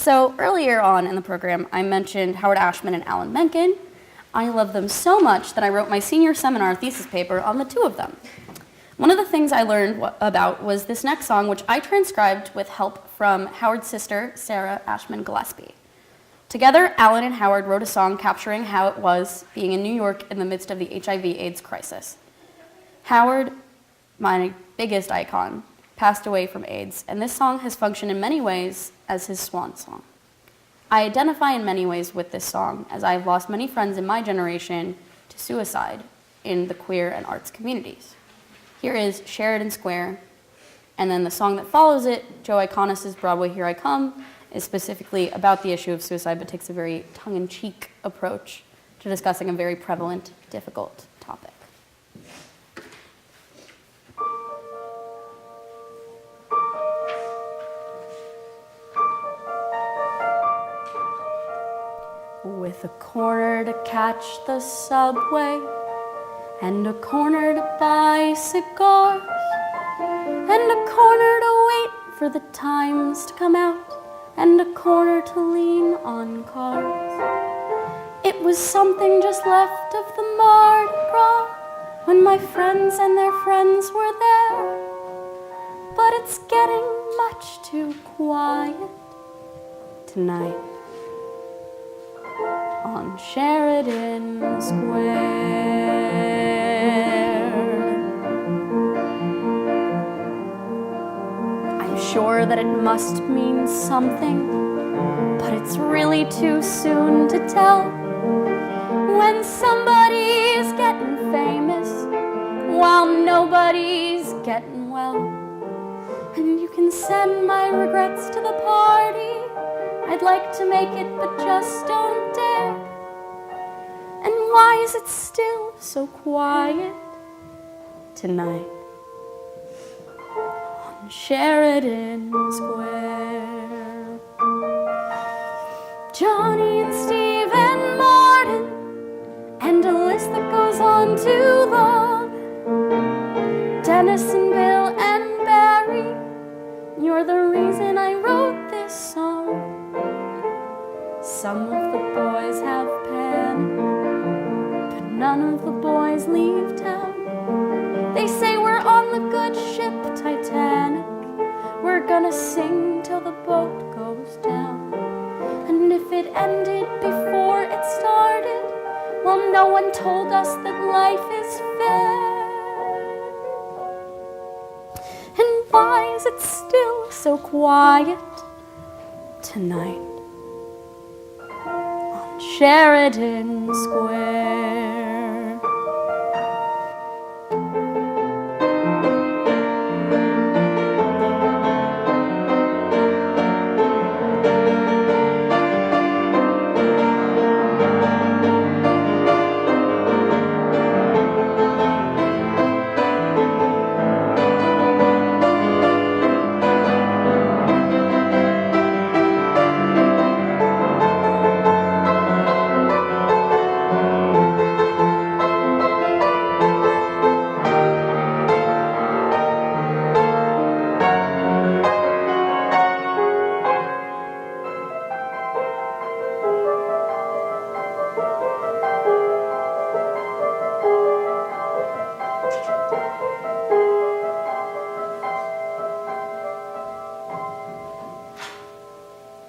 So earlier on in the program, I mentioned Howard Ashman and Alan Menken. I love them so much that I wrote my senior seminar thesis paper on the two of them. One of the things I learned about was this next song, which I transcribed with help from Howard's sister, Sarah Ashman Gillespie. Together, Alan and Howard wrote a song capturing how it was being in New York in the midst of the HIV/AIDS crisis. Howard, my biggest icon, passed away from AIDS, and this song has functioned in many ways as his swan song. I identify in many ways with this song, as I have lost many friends in my generation to suicide in the queer and arts communities. Here is Sheridan Square, and then the song that follows it, Joe Iconis' Broadway Here I Come, is specifically about the issue of suicide, but takes a very tongue-in-cheek approach to discussing a very prevalent, difficult topic. With a corner to catch the subway, and a corner to buy cigars, and a corner to wait for the Times to come out, and a corner to lean on cars. It was something just left of the Mardi Gras, when my friends and their friends were there. But it's getting much too quiet tonight on Sheridan Square. I'm sure that it must mean something, but it's really too soon to tell. When somebody's getting famous while nobody's getting well. And you can send my regrets to the party. I'd like to make it, but just don't dare. And why is it still so quiet tonight on Sheridan Square? Johnny and Steve and Martin, and a list that goes on too long. Dennis and Bill and Barry, you're the reason I wrote this song. Some of the boys have panic, but none of the boys leave town. They say we're on the good ship Titanic. We're gonna sing till the boat goes down. And if it ended before it started, well, no one told us that life is fair. And why is it still so quiet tonight on Sheridan Square?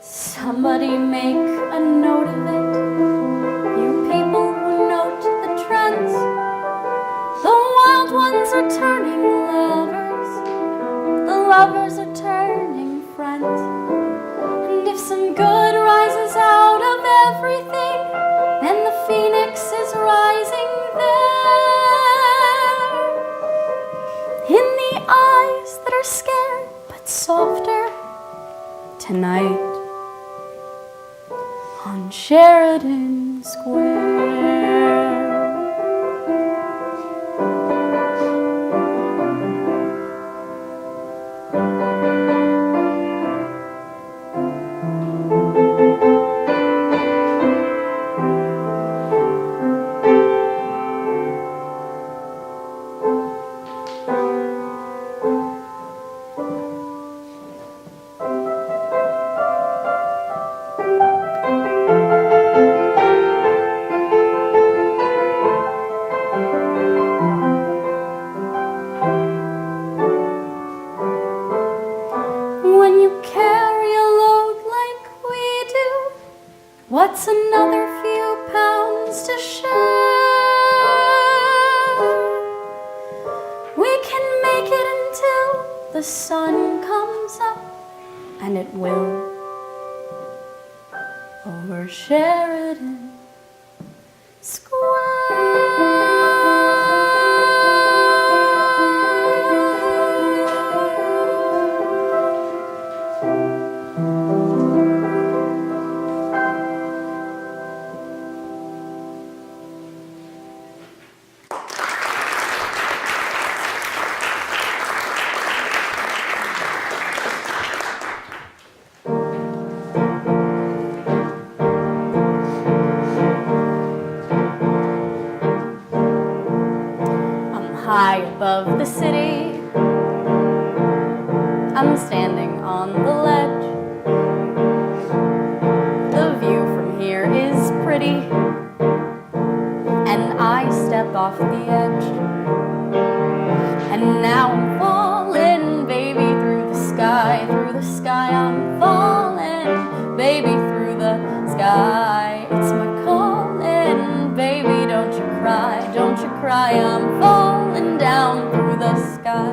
Somebody make a note of it, you people who note the trends. The wild ones are turning lovers, the lovers are turning friends. And if some good rises out of everything, then the phoenix is rising there. In the eyes that are scared but softer tonight on Sheridan Square. What's another few pounds to share? We can make it until the sun comes up, and it will, over Sheridan Square. High above the city, I'm standing on the ledge. The view from here is pretty, and I step off the edge. And now I'm falling, baby, through the sky. Through the sky I'm falling, baby, through the sky. It's my calling, baby, don't you cry, don't you cry. I'm falling down through the sky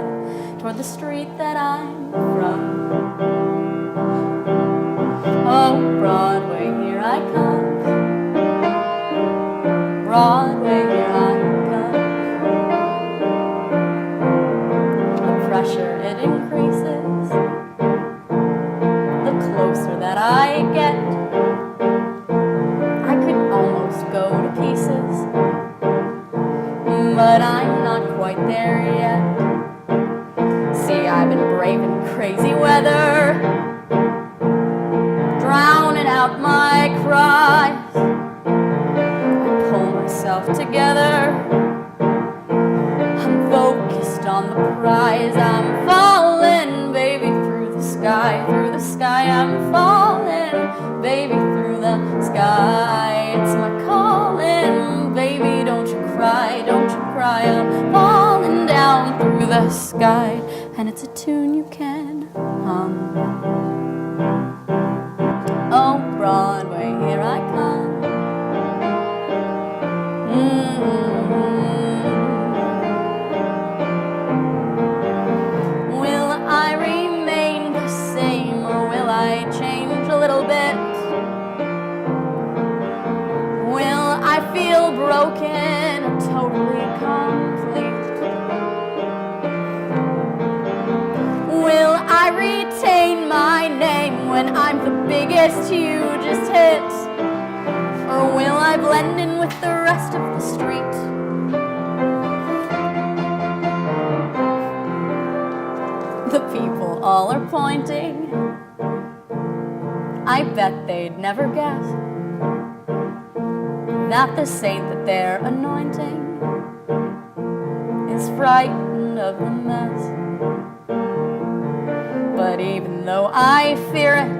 toward the street that I'm from. Oh, Broadway, here I come. Broadway, here I come. The pressure, it increases the closer that I get. I could almost go to pieces, but I'm not quite there yet. See, I've been braving crazy weather, drowning out my cries. I pull myself together, I'm focused on the prize. I'm falling, baby, through the sky. Through the sky I'm falling, baby, through the sky. It's my calling, baby, don't you cry, don't you cry. I'm falling down through the sky, and it's a tune you can hum. Oh, Broadway, here I come. Will I remain the same, or will I change a little bit? Will I feel broken or totally complete? Will I retain my name when I'm the biggest, hugest hit? Or will I blend in with the rest of the street? The people all are pointing, I bet they'd never guess that the saint that they're anointing is frightened of the mess. But even though I fear it,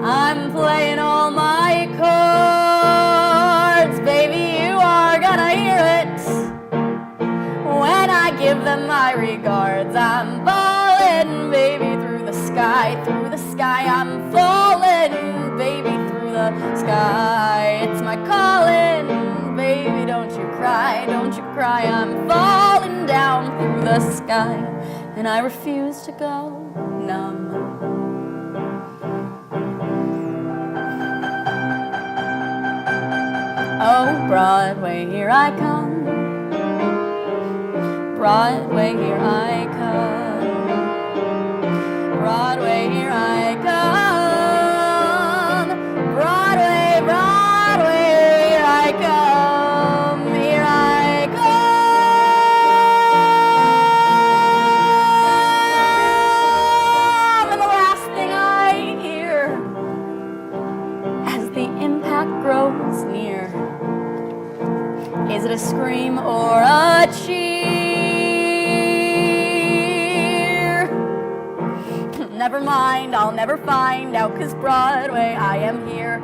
I'm playing all my cards. Baby, you are gonna hear it when I give them my regards. I'm falling, baby, through the sky. Through the sky I'm falling, baby, through the sky. It's my calling, baby, don't you cry, don't you cry. I'm falling down through the sky, and I refuse to go numb. Oh, Broadway, here I come. Broadway, here I come. Broadway, here I come. Broadway, Broadway, here I come. Here I come. And the last thing I hear as the impact grows near, is it a scream or a cheer? Never mind, I'll never find out, 'cause Broadway, I am here.